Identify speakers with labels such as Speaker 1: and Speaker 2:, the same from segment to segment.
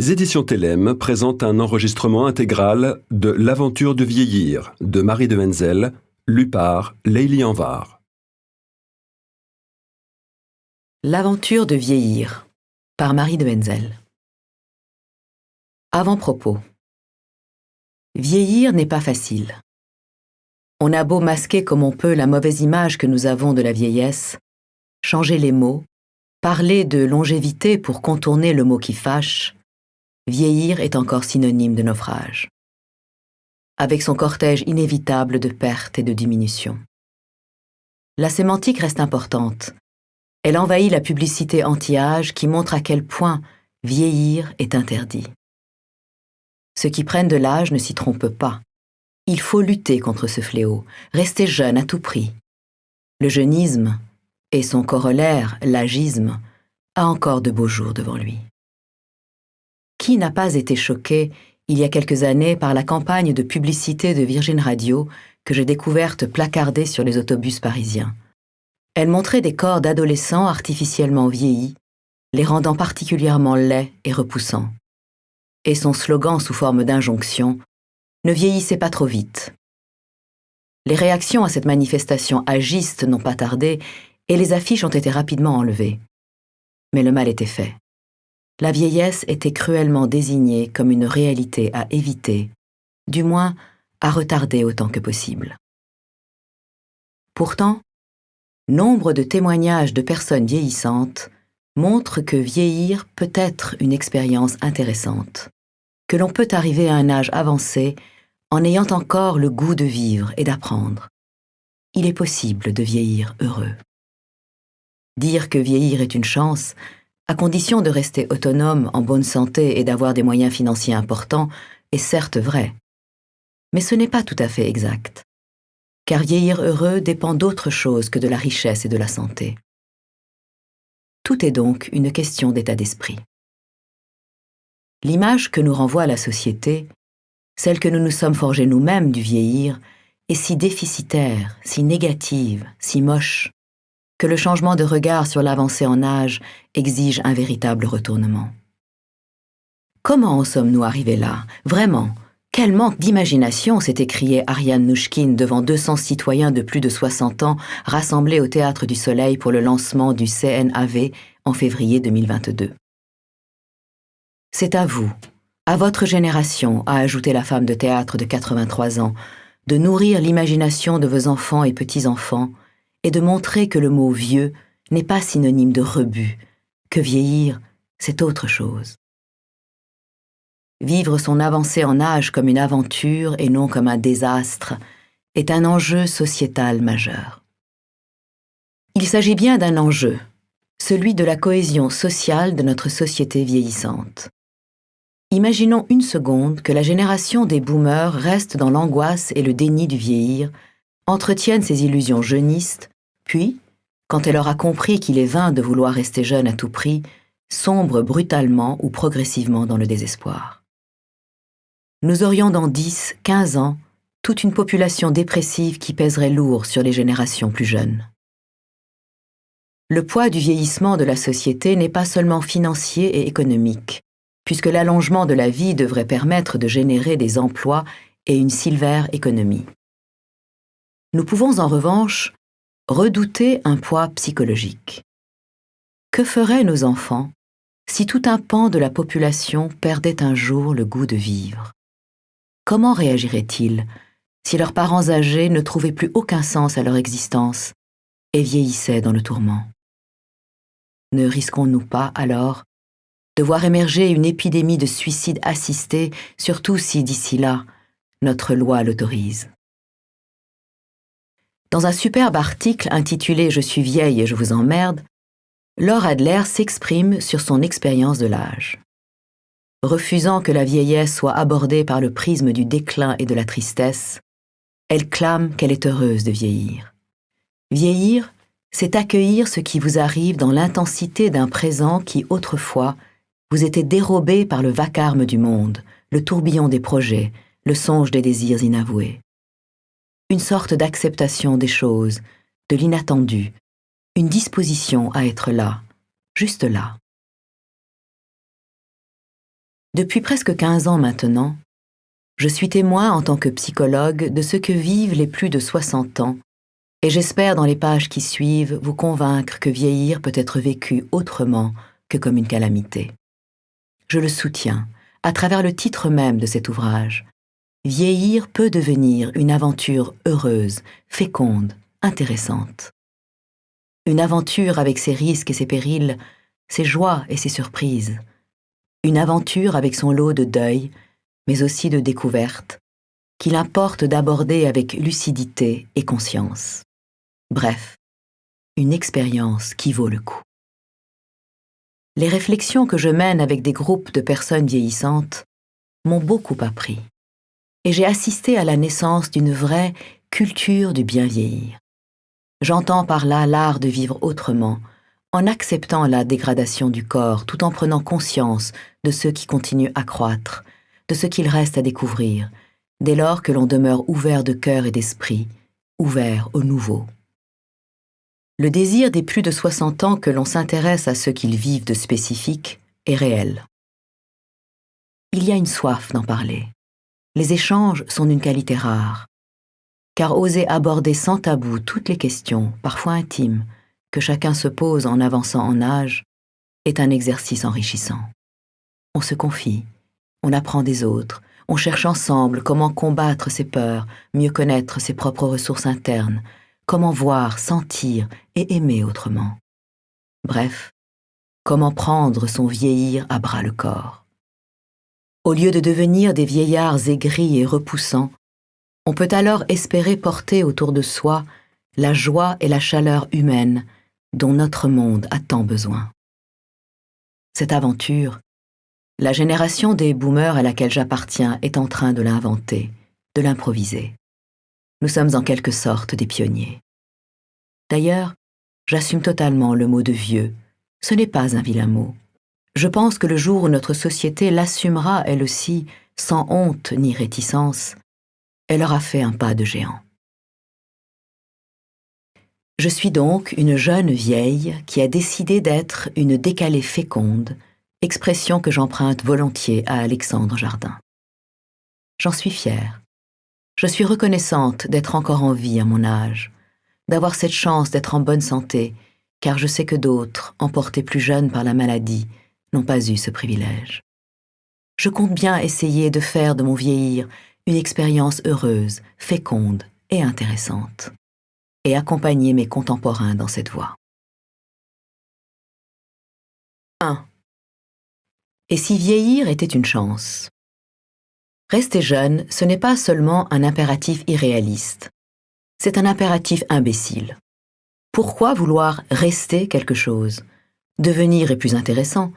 Speaker 1: Les éditions Télème présentent un enregistrement intégral de L'aventure de vieillir de Marie de Wenzel, lu par Leili Anvar.
Speaker 2: L'aventure de vieillir par Marie de Wenzel. Avant-propos. Vieillir n'est pas facile. On a beau masquer comme on peut la mauvaise image que nous avons de la vieillesse, changer les mots, parler de longévité pour contourner le mot qui fâche, vieillir est encore synonyme de naufrage, avec son cortège inévitable de pertes et de diminutions. La sémantique reste importante. Elle envahit la publicité anti-âge qui montre à quel point vieillir est interdit. Ceux qui prennent de l'âge ne s'y trompent pas. Il faut lutter contre ce fléau, rester jeune à tout prix. Le jeunisme, et son corollaire, l'âgisme, a encore de beaux jours devant lui. Qui n'a pas été choqué, il y a quelques années, par la campagne de publicité de Virgin Radio que j'ai découverte placardée sur les autobus parisiens? Elle montrait des corps d'adolescents artificiellement vieillis, les rendant particulièrement laids et repoussants. Et son slogan sous forme d'injonction « Ne vieillissez pas trop vite ». Les réactions à cette manifestation agiste n'ont pas tardé et les affiches ont été rapidement enlevées. Mais le mal était fait. La vieillesse était cruellement désignée comme une réalité à éviter, du moins à retarder autant que possible. Pourtant, nombre de témoignages de personnes vieillissantes montrent que vieillir peut être une expérience intéressante, que l'on peut arriver à un âge avancé en ayant encore le goût de vivre et d'apprendre. Il est possible de vieillir heureux. Dire que vieillir est une chance, à condition de rester autonome, en bonne santé et d'avoir des moyens financiers importants, est certes vrai. Mais ce n'est pas tout à fait exact. Car vieillir heureux dépend d'autre chose que de la richesse et de la santé. Tout est donc une question d'état d'esprit. L'image que nous renvoie la société, celle que nous nous sommes forgés nous-mêmes du vieillir, est si déficitaire, si négative, si moche, que le changement de regard sur l'avancée en âge exige un véritable retournement. Comment en sommes-nous arrivés là, vraiment? Quel manque d'imagination, s'est écrié Ariane Nouchkine devant 200 citoyens de plus de 60 ans rassemblés au Théâtre du Soleil pour le lancement du CNAV en février 2022. C'est à vous, à votre génération, a ajouté la femme de théâtre de 83 ans, de nourrir l'imagination de vos enfants et petits-enfants et de montrer que le mot « vieux » n'est pas synonyme de rebut, que vieillir, c'est autre chose. Vivre son avancée en âge comme une aventure et non comme un désastre est un enjeu sociétal majeur. Il s'agit bien d'un enjeu, celui de la cohésion sociale de notre société vieillissante. Imaginons une seconde que la génération des boomers reste dans l'angoisse et le déni du vieillir, entretienne ses illusions jeunistes, puis, quand elle aura compris qu'il est vain de vouloir rester jeune à tout prix, sombre brutalement ou progressivement dans le désespoir. Nous aurions dans 10, 15 ans toute une population dépressive qui pèserait lourd sur les générations plus jeunes. Le poids du vieillissement de la société n'est pas seulement financier et économique, puisque l'allongement de la vie devrait permettre de générer des emplois et une silver économie. Nous pouvons en revanche redouter un poids psychologique. Que feraient nos enfants si tout un pan de la population perdait un jour le goût de vivre? Comment réagiraient-ils si leurs parents âgés ne trouvaient plus aucun sens à leur existence et vieillissaient dans le tourment? Ne risquons-nous pas, alors, de voir émerger une épidémie de suicides assistés, surtout si, d'ici là, notre loi l'autorise? Dans un superbe article intitulé « Je suis vieille et je vous emmerde », Laure Adler s'exprime sur son expérience de l'âge. Refusant que la vieillesse soit abordée par le prisme du déclin et de la tristesse, elle clame qu'elle est heureuse de vieillir. Vieillir, c'est accueillir ce qui vous arrive dans l'intensité d'un présent qui, autrefois, vous était dérobé par le vacarme du monde, le tourbillon des projets, le songe des désirs inavoués. Une sorte d'acceptation des choses, de l'inattendu, une disposition à être là, juste là. Depuis presque 15 ans maintenant, je suis témoin en tant que psychologue de ce que vivent les plus de 60 ans, et j'espère dans les pages qui suivent vous convaincre que vieillir peut être vécu autrement que comme une calamité. Je le soutiens, à travers le titre même de cet ouvrage. Vieillir peut devenir une aventure heureuse, féconde, intéressante. Une aventure avec ses risques et ses périls, ses joies et ses surprises. Une aventure avec son lot de deuil, mais aussi de découvertes, qu'il importe d'aborder avec lucidité et conscience. Bref, une expérience qui vaut le coup. Les réflexions que je mène avec des groupes de personnes vieillissantes m'ont beaucoup appris, et j'ai assisté à la naissance d'une vraie culture du bien vieillir. J'entends par là l'art de vivre autrement, en acceptant la dégradation du corps tout en prenant conscience de ce qui continue à croître, de ce qu'il reste à découvrir, dès lors que l'on demeure ouvert de cœur et d'esprit, ouvert au nouveau. Le désir des plus de 60 ans que l'on s'intéresse à ce qu'ils vivent de spécifique est réel. Il y a une soif d'en parler. Les échanges sont d'une qualité rare, car oser aborder sans tabou toutes les questions, parfois intimes, que chacun se pose en avançant en âge, est un exercice enrichissant. On se confie, on apprend des autres, on cherche ensemble comment combattre ses peurs, mieux connaître ses propres ressources internes, comment voir, sentir et aimer autrement. Bref, comment prendre son vieillir à bras-le-corps. Au lieu de devenir des vieillards aigris et repoussants, on peut alors espérer porter autour de soi la joie et la chaleur humaine dont notre monde a tant besoin. Cette aventure, la génération des boomers à laquelle j'appartiens est en train de l'inventer, de l'improviser. Nous sommes en quelque sorte des pionniers. D'ailleurs, j'assume totalement le mot de vieux. Ce n'est pas un vilain mot. Je pense que le jour où notre société l'assumera elle aussi, sans honte ni réticence, elle aura fait un pas de géant. Je suis donc une jeune vieille qui a décidé d'être une décalée féconde, expression que j'emprunte volontiers à Alexandre Jardin. J'en suis fière. Je suis reconnaissante d'être encore en vie à mon âge, d'avoir cette chance d'être en bonne santé, car je sais que d'autres, emportés plus jeunes par la maladie, n'ont pas eu ce privilège. Je compte bien essayer de faire de mon vieillir une expérience heureuse, féconde et intéressante, et accompagner mes contemporains dans cette voie. 1. Et si vieillir était une chance? Rester jeune, ce n'est pas seulement un impératif irréaliste, c'est un impératif imbécile. Pourquoi vouloir rester quelque chose? Devenir est plus intéressant,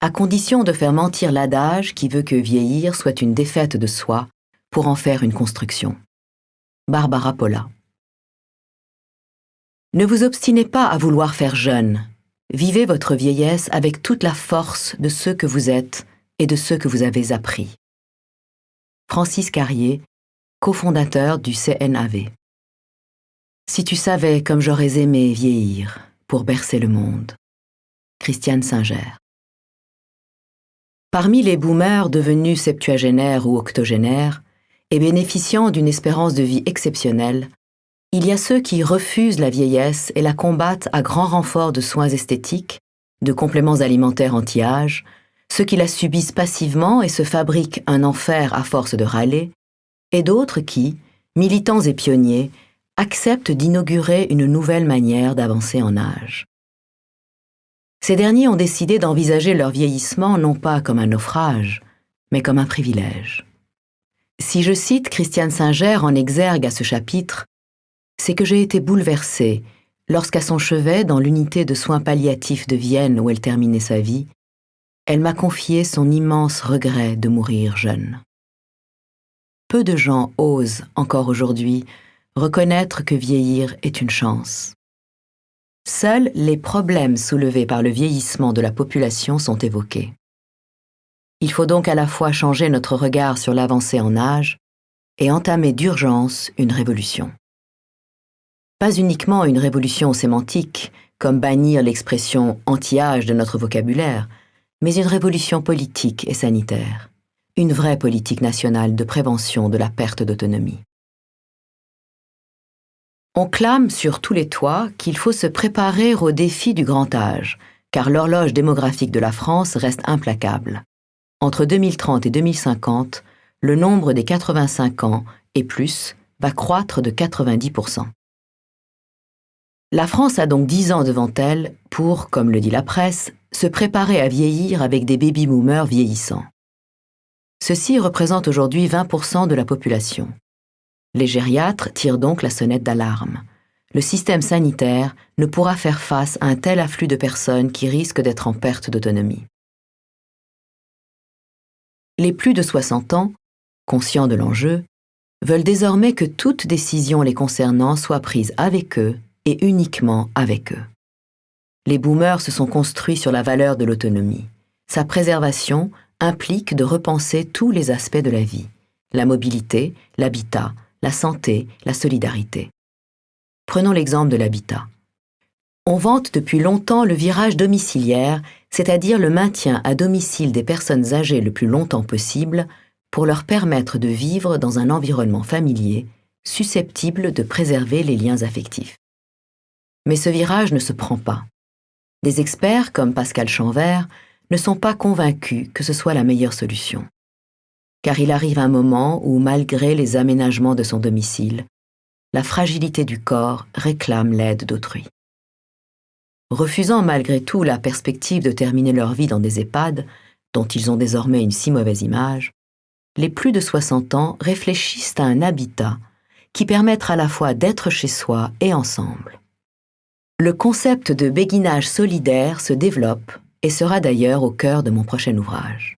Speaker 2: à condition de faire mentir l'adage qui veut que vieillir soit une défaite de soi pour en faire une construction. Barbara Polla. Ne vous obstinez pas à vouloir faire jeune. Vivez votre vieillesse avec toute la force de ce que vous êtes et de ce que vous avez appris. Francis Carrier, cofondateur du CNAV. Si tu savais comme j'aurais aimé vieillir pour bercer le monde. Christiane Singer. Parmi les boomers devenus septuagénaires ou octogénaires et bénéficiant d'une espérance de vie exceptionnelle, il y a ceux qui refusent la vieillesse et la combattent à grand renfort de soins esthétiques, de compléments alimentaires anti-âge, ceux qui la subissent passivement et se fabriquent un enfer à force de râler, et d'autres qui, militants et pionniers, acceptent d'inaugurer une nouvelle manière d'avancer en âge. Ces derniers ont décidé d'envisager leur vieillissement non pas comme un naufrage, mais comme un privilège. Si je cite Christiane Singer en exergue à ce chapitre, c'est que j'ai été bouleversée lorsqu'à son chevet, dans l'unité de soins palliatifs de Vienne où elle terminait sa vie, elle m'a confié son immense regret de mourir jeune. Peu de gens osent, encore aujourd'hui, reconnaître que vieillir est une chance. Seuls les problèmes soulevés par le vieillissement de la population sont évoqués. Il faut donc à la fois changer notre regard sur l'avancée en âge et entamer d'urgence une révolution. Pas uniquement une révolution sémantique, comme bannir l'expression anti-âge de notre vocabulaire, mais une révolution politique et sanitaire, une vraie politique nationale de prévention de la perte d'autonomie. On clame sur tous les toits qu'il faut se préparer au défi du grand âge, car l'horloge démographique de la France reste implacable. Entre 2030 et 2050, le nombre des 85 ans et plus va croître de 90%. La France a donc 10 ans devant elle pour, comme le dit la presse, se préparer à vieillir avec des baby-boomers vieillissants. Ceux-ci représentent aujourd'hui 20% de la population. Les gériatres tirent donc la sonnette d'alarme. Le système sanitaire ne pourra faire face à un tel afflux de personnes qui risquent d'être en perte d'autonomie. Les plus de 60 ans, conscients de l'enjeu, veulent désormais que toute décision les concernant soit prise avec eux et uniquement avec eux. Les boomers se sont construits sur la valeur de l'autonomie. Sa préservation implique de repenser tous les aspects de la vie, la mobilité, l'habitat, la santé, la solidarité. Prenons l'exemple de l'habitat. On vante depuis longtemps le virage domiciliaire, c'est-à-dire le maintien à domicile des personnes âgées le plus longtemps possible pour leur permettre de vivre dans un environnement familier susceptible de préserver les liens affectifs. Mais ce virage ne se prend pas. Des experts comme Pascal Chanvert ne sont pas convaincus que ce soit la meilleure solution. Car il arrive un moment où, malgré les aménagements de son domicile, la fragilité du corps réclame l'aide d'autrui. Refusant malgré tout la perspective de terminer leur vie dans des EHPAD, dont ils ont désormais une si mauvaise image, les plus de 60 ans réfléchissent à un habitat qui permette à la fois d'être chez soi et ensemble. Le concept de béguinage solidaire se développe et sera d'ailleurs au cœur de mon prochain ouvrage.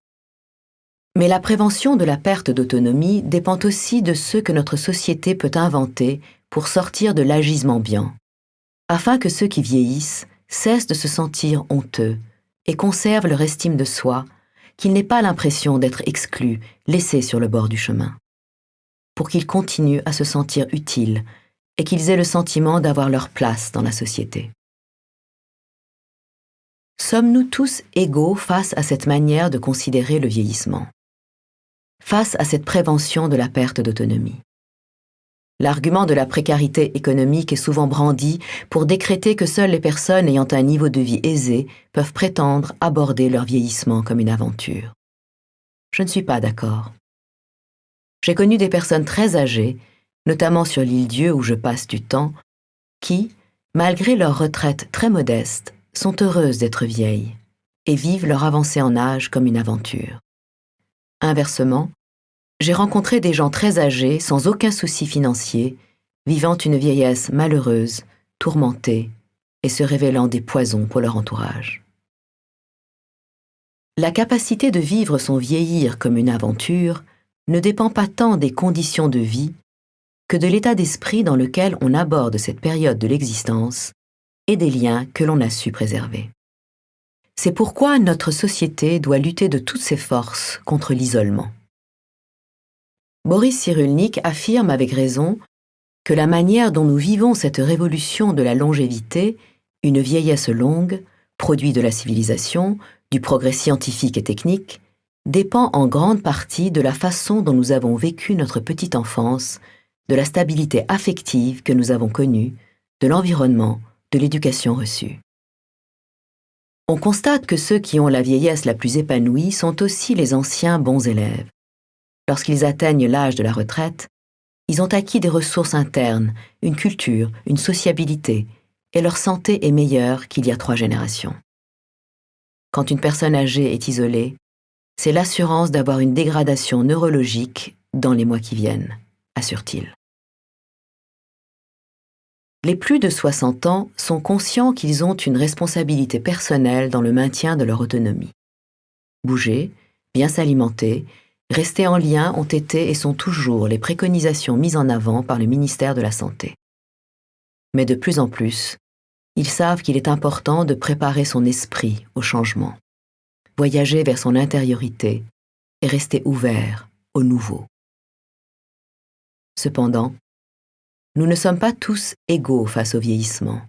Speaker 2: Mais la prévention de la perte d'autonomie dépend aussi de ce que notre société peut inventer pour sortir de l'agisme ambiant, afin que ceux qui vieillissent cessent de se sentir honteux et conservent leur estime de soi, qu'ils n'aient pas l'impression d'être exclus, laissés sur le bord du chemin. Pour qu'ils continuent à se sentir utiles et qu'ils aient le sentiment d'avoir leur place dans la société. Sommes-nous tous égaux face à cette manière de considérer le vieillissement? Face à cette prévention de la perte d'autonomie? L'argument de la précarité économique est souvent brandi pour décréter que seules les personnes ayant un niveau de vie aisé peuvent prétendre aborder leur vieillissement comme une aventure. Je ne suis pas d'accord. J'ai connu des personnes très âgées, notamment sur l'île Dieu où je passe du temps, qui, malgré leur retraite très modeste, sont heureuses d'être vieilles et vivent leur avancée en âge comme une aventure. Inversement, j'ai rencontré des gens très âgés, sans aucun souci financier, vivant une vieillesse malheureuse, tourmentée et se révélant des poisons pour leur entourage. La capacité de vivre son vieillir comme une aventure ne dépend pas tant des conditions de vie que de l'état d'esprit dans lequel on aborde cette période de l'existence et des liens que l'on a su préserver. C'est pourquoi notre société doit lutter de toutes ses forces contre l'isolement. Boris Cyrulnik affirme avec raison que la manière dont nous vivons cette révolution de la longévité, une vieillesse longue, produit de la civilisation, du progrès scientifique et technique, dépend en grande partie de la façon dont nous avons vécu notre petite enfance, de la stabilité affective que nous avons connue, de l'environnement, de l'éducation reçue. On constate que ceux qui ont la vieillesse la plus épanouie sont aussi les anciens bons élèves. Lorsqu'ils atteignent l'âge de la retraite, ils ont acquis des ressources internes, une culture, une sociabilité, et leur santé est meilleure qu'il y a 3 générations. Quand une personne âgée est isolée, c'est l'assurance d'avoir une dégradation neurologique dans les mois qui viennent, assure-t-il. Les plus de 60 ans sont conscients qu'ils ont une responsabilité personnelle dans le maintien de leur autonomie. Bouger, bien s'alimenter, rester en lien ont été et sont toujours les préconisations mises en avant par le ministère de la Santé. Mais de plus en plus, ils savent qu'il est important de préparer son esprit au changement, voyager vers son intériorité et rester ouvert au nouveau. Cependant, nous ne sommes pas tous égaux face au vieillissement.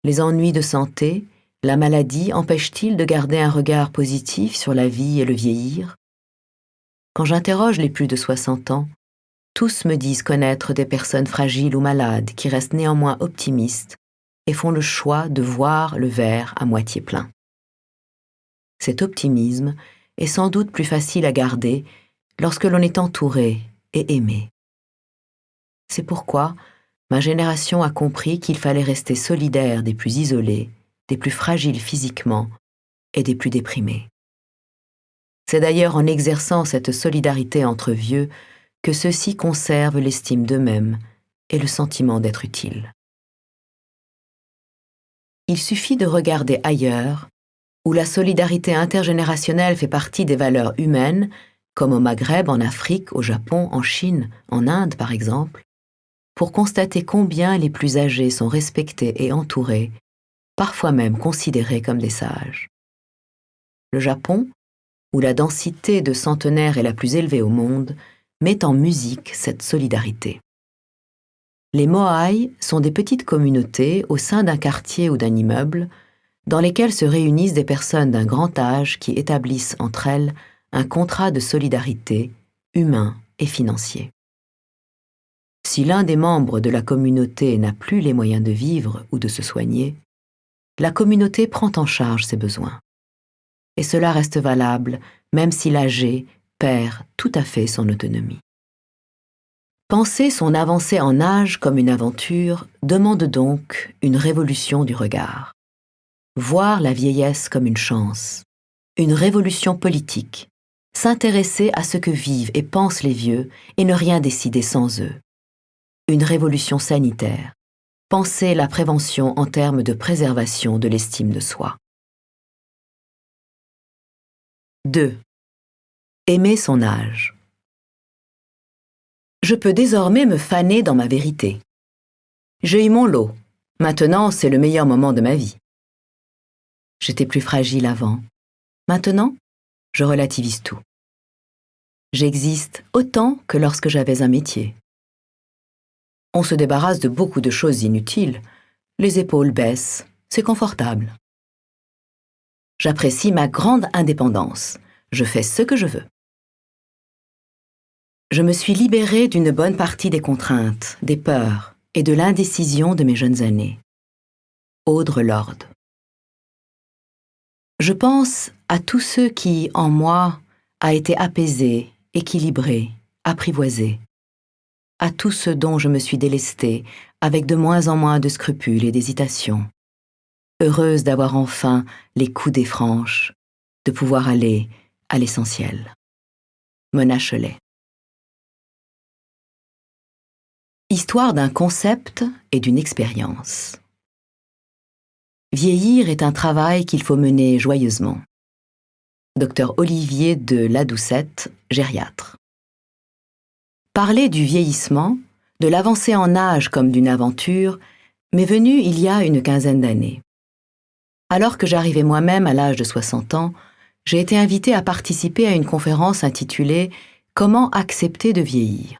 Speaker 2: Les ennuis de santé, La maladie empêche-t-il de garder un regard positif sur la vie et le vieillir? Quand j'interroge les plus de 60 ans, tous me disent connaître des personnes fragiles ou malades qui restent néanmoins optimistes et font le choix de voir le verre à moitié plein. Cet optimisme est sans doute plus facile à garder lorsque l'on est entouré et aimé. C'est pourquoi ma génération a compris qu'il fallait rester solidaire des plus isolés, des plus fragiles physiquement et des plus déprimés. C'est d'ailleurs en exerçant cette solidarité entre vieux que ceux-ci conservent l'estime d'eux-mêmes et le sentiment d'être utiles. Il suffit de regarder ailleurs, où la solidarité intergénérationnelle fait partie des valeurs humaines, comme au Maghreb, en Afrique, au Japon, en Chine, en Inde par exemple, pour constater combien les plus âgés sont respectés et entourés, parfois même considérés comme des sages. Le Japon, où la densité de centenaires est la plus élevée au monde, met en musique cette solidarité. Les moai sont des petites communautés au sein d'un quartier ou d'un immeuble dans lesquelles se réunissent des personnes d'un grand âge qui établissent entre elles un contrat de solidarité humain et financier. Si l'un des membres de la communauté n'a plus les moyens de vivre ou de se soigner, la communauté prend en charge ses besoins. Et cela reste valable même si l'âgé perd tout à fait son autonomie. Penser son avancée en âge comme une aventure demande donc une révolution du regard. Voir la vieillesse comme une chance, une révolution politique, s'intéresser à ce que vivent et pensent les vieux et ne rien décider sans eux. Une révolution sanitaire, penser la prévention en termes de préservation de l'estime de soi. 2. Aimer son âge. Je peux désormais me faner dans ma vérité. J'ai eu mon lot. Maintenant, c'est le meilleur moment de ma vie. J'étais plus fragile avant. Maintenant, je relativise tout. J'existe autant que lorsque j'avais un métier. On se débarrasse de beaucoup de choses inutiles. Les épaules baissent, c'est confortable. J'apprécie ma grande indépendance. Je fais ce que je veux. Je me suis libérée d'une bonne partie des contraintes, des peurs et de l'indécision de mes jeunes années. Audre Lorde. Je pense à tous ceux qui, en moi, a été apaisé, équilibré, apprivoisé. À tous ceux dont je me suis délestée, avec de moins en moins de scrupules et d'hésitations. Heureuse d'avoir enfin les coudées franches, de pouvoir aller à l'essentiel. Mona Chollet. Histoire d'un concept et d'une expérience. Vieillir est un travail qu'il faut mener joyeusement. Dr Olivier de Ladoucette, gériatre. Parler du vieillissement, de l'avancée en âge comme d'une aventure, m'est venu il y a une quinzaine d'années. Alors que j'arrivais moi-même à l'âge de 60 ans, j'ai été invitée à participer à une conférence intitulée « Comment accepter de vieillir ?»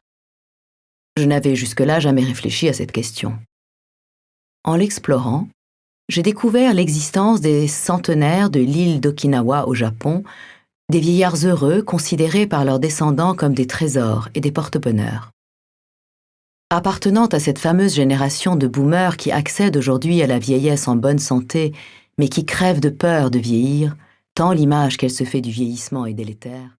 Speaker 2: Je n'avais jusque-là jamais réfléchi à cette question. En l'explorant, j'ai découvert l'existence des centenaires de l'île d'Okinawa au Japon, des vieillards heureux considérés par leurs descendants comme des trésors et des porte-bonheur. Appartenant à cette fameuse génération de boomers qui accèdent aujourd'hui à la vieillesse en bonne santé, mais qui crèvent de peur de vieillir, tant l'image qu'elle se fait du vieillissement est délétère.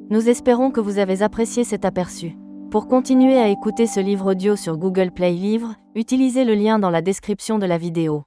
Speaker 3: Nous espérons que vous avez apprécié cet aperçu. Pour continuer à écouter ce livre audio sur Google Play Livres, utilisez le lien dans la description de la vidéo.